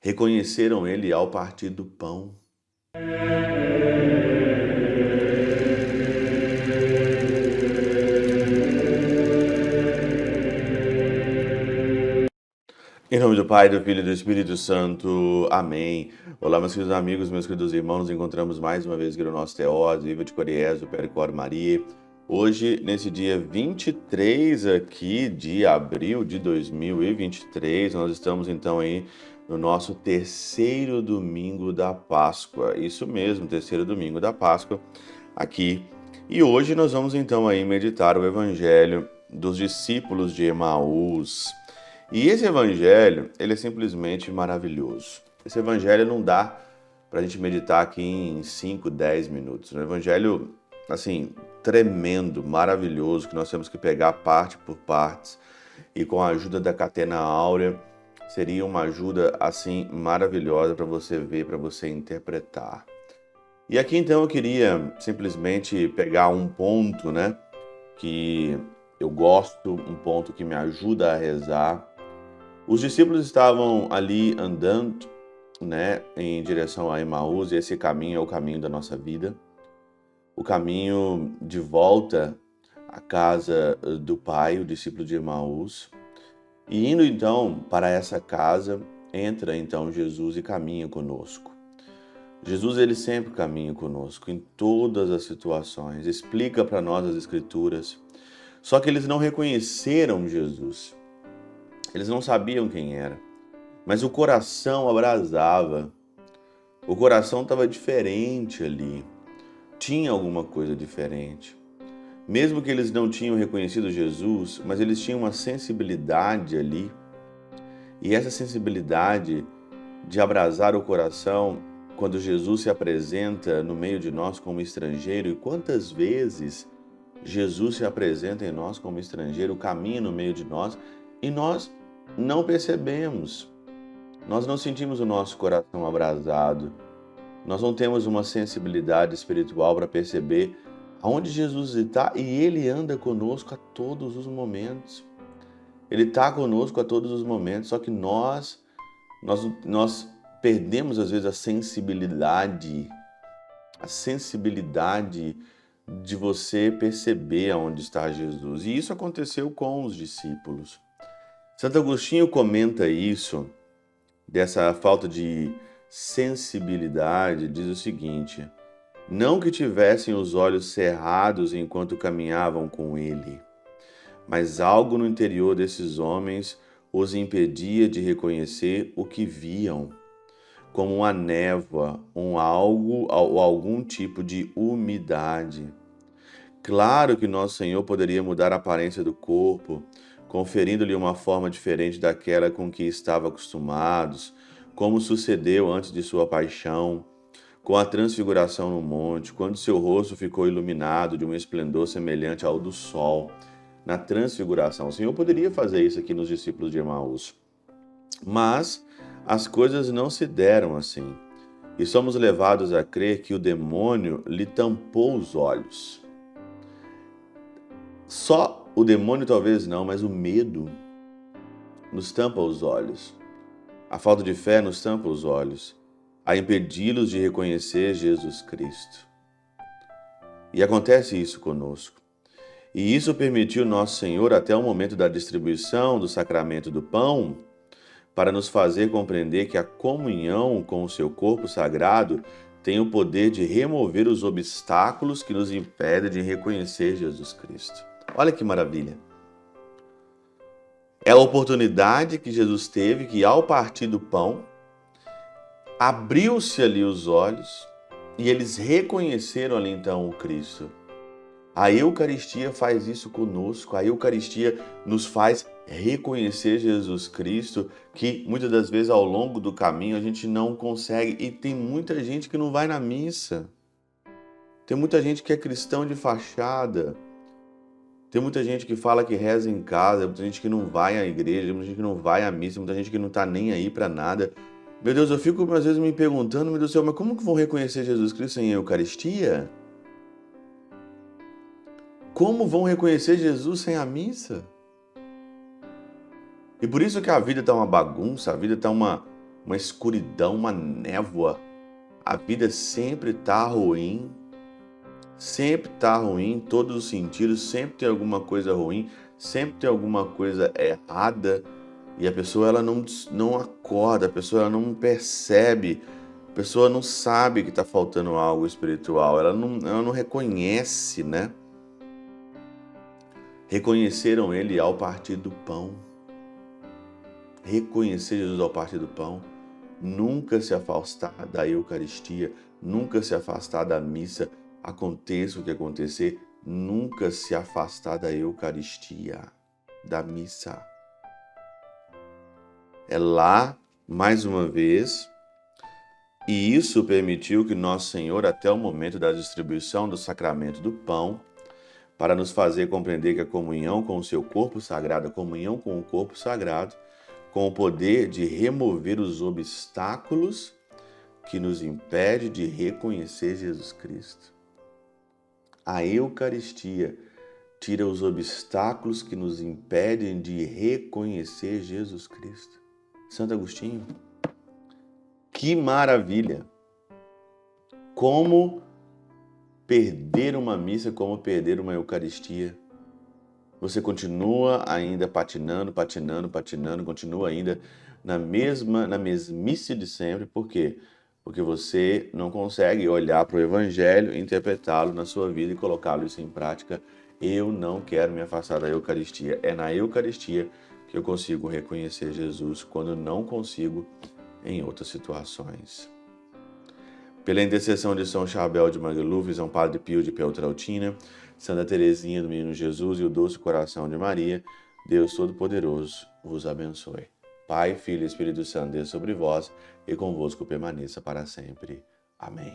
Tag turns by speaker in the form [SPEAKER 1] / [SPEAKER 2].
[SPEAKER 1] reconheceram ele ao partir do pão. Em nome do Pai, do Filho e do Espírito Santo. Amém. Olá, meus queridos amigos, meus queridos irmãos. Nos encontramos mais uma vez aqui no nosso Teós, Viva de Coriés, do Percor Maria. Hoje, nesse dia 23 aqui de abril de 2023, nós estamos então aí no nosso terceiro domingo da Páscoa. Isso mesmo, terceiro domingo da Páscoa aqui. E hoje nós vamos então aí meditar o Evangelho dos discípulos de Emaús. E esse evangelho, ele é simplesmente maravilhoso. Esse evangelho não dá para a gente meditar aqui em 5, 10 minutos. É um evangelho, assim, tremendo, maravilhoso, que nós temos que pegar parte por partes. E com a ajuda da catena áurea, seria uma ajuda, assim, maravilhosa para você ver, para você interpretar. E aqui, então, eu queria simplesmente pegar um ponto, né, que eu gosto, um ponto que me ajuda a rezar. Os discípulos estavam ali andando, né, em direção a Emaús, e esse caminho é o caminho da nossa vida, o caminho de volta à casa do Pai, o discípulo de Emaús. E indo então para essa casa, entra então Jesus e caminha conosco. Jesus, ele sempre caminha conosco em todas as situações, explica para nós as Escrituras. Só que eles não reconheceram Jesus. Eles não sabiam quem era, mas o coração abrasava, o coração estava diferente ali, tinha alguma coisa diferente. Mesmo que eles não tinham reconhecido Jesus, mas eles tinham uma sensibilidade ali, e essa sensibilidade de abrasar o coração, quando Jesus se apresenta no meio de nós como estrangeiro, e quantas vezes Jesus se apresenta em nós como estrangeiro, caminha no meio de nós, e nós não percebemos, nós não sentimos o nosso coração abrasado, nós não temos uma sensibilidade espiritual para perceber aonde Jesus está, e Ele anda conosco a todos os momentos. Ele está conosco a todos os momentos, só que nós perdemos às vezes a sensibilidade de você perceber aonde está Jesus. E isso aconteceu com os discípulos. Santo Agostinho comenta isso, dessa falta de sensibilidade, diz o seguinte: não que tivessem os olhos cerrados enquanto caminhavam com ele, mas algo no interior desses homens os impedia de reconhecer o que viam, como uma névoa, algo ou algum tipo de umidade. Claro que nosso Senhor poderia mudar a aparência do corpo, conferindo-lhe uma forma diferente daquela com que estavam acostumados, como sucedeu antes de sua paixão, com a transfiguração no monte, quando seu rosto ficou iluminado de um esplendor semelhante ao do sol. Na transfiguração, o Senhor poderia fazer isso aqui nos discípulos de Emaús. Mas as coisas não se deram assim, e somos levados a crer que o demônio lhe tampou os olhos. Só o demônio talvez não, mas o medo nos tampa os olhos. A falta de fé nos tampa os olhos, a impedi-los de reconhecer Jesus Cristo. E acontece isso conosco. E isso permitiu nosso Senhor, até o momento da distribuição do sacramento do pão, para nos fazer compreender que a comunhão com o seu corpo sagrado tem o poder de remover os obstáculos que nos impedem de reconhecer Jesus Cristo. Olha que maravilha! É a oportunidade que Jesus teve, que ao partir do pão, abriu-se ali os olhos e eles reconheceram ali então o Cristo. A Eucaristia faz isso conosco, a Eucaristia nos faz reconhecer Jesus Cristo, que muitas das vezes ao longo do caminho a gente não consegue, e tem muita gente que não vai na missa, tem muita gente que é cristão de fachada, tem muita gente que fala que reza em casa, muita gente que não vai à igreja, muita gente que não vai à missa, muita gente que não está nem aí para nada. Meu Deus, eu fico às vezes me perguntando, meu Deus do céu, mas como que vão reconhecer Jesus Cristo sem a Eucaristia? Como vão reconhecer Jesus sem a missa? E por isso que a vida está uma bagunça, a vida está uma escuridão, uma névoa. A vida sempre está ruim, em todos os sentidos, sempre tem alguma coisa ruim, sempre tem alguma coisa errada, e a pessoa ela não acorda, a pessoa ela não percebe, a pessoa não sabe que está faltando algo espiritual, ela não reconhece, né? Reconheceram ele ao partir do pão. Reconhecer Jesus ao partir do pão. Nunca se afastar da Eucaristia, nunca se afastar da missa, aconteça o que acontecer, nunca se afastar da Eucaristia, da missa. É lá, mais uma vez, e isso permitiu que Nosso Senhor, até o momento da distribuição do sacramento do pão, para nos fazer compreender que a comunhão com o seu corpo sagrado, a comunhão com o corpo sagrado, com o poder de remover os obstáculos que nos impede de reconhecer Jesus Cristo. A Eucaristia tira os obstáculos que nos impedem de reconhecer Jesus Cristo. Santo Agostinho, que maravilha! Como perder uma missa, como perder uma Eucaristia. Você continua ainda patinando, continua ainda na mesmice de sempre. Por quê? Porque você não consegue olhar para o Evangelho, interpretá-lo na sua vida e colocá-lo isso em prática. Eu não quero me afastar da Eucaristia. É na Eucaristia que eu consigo reconhecer Jesus, quando não consigo em outras situações. Pela intercessão de São Chabel de Magluf, São Padre Pio de Peltrautina, Santa Teresinha do Menino Jesus e o Doce Coração de Maria, Deus Todo-Poderoso vos abençoe. Pai, Filho e Espírito Santo, desça sobre vós e convosco permaneça para sempre. Amém.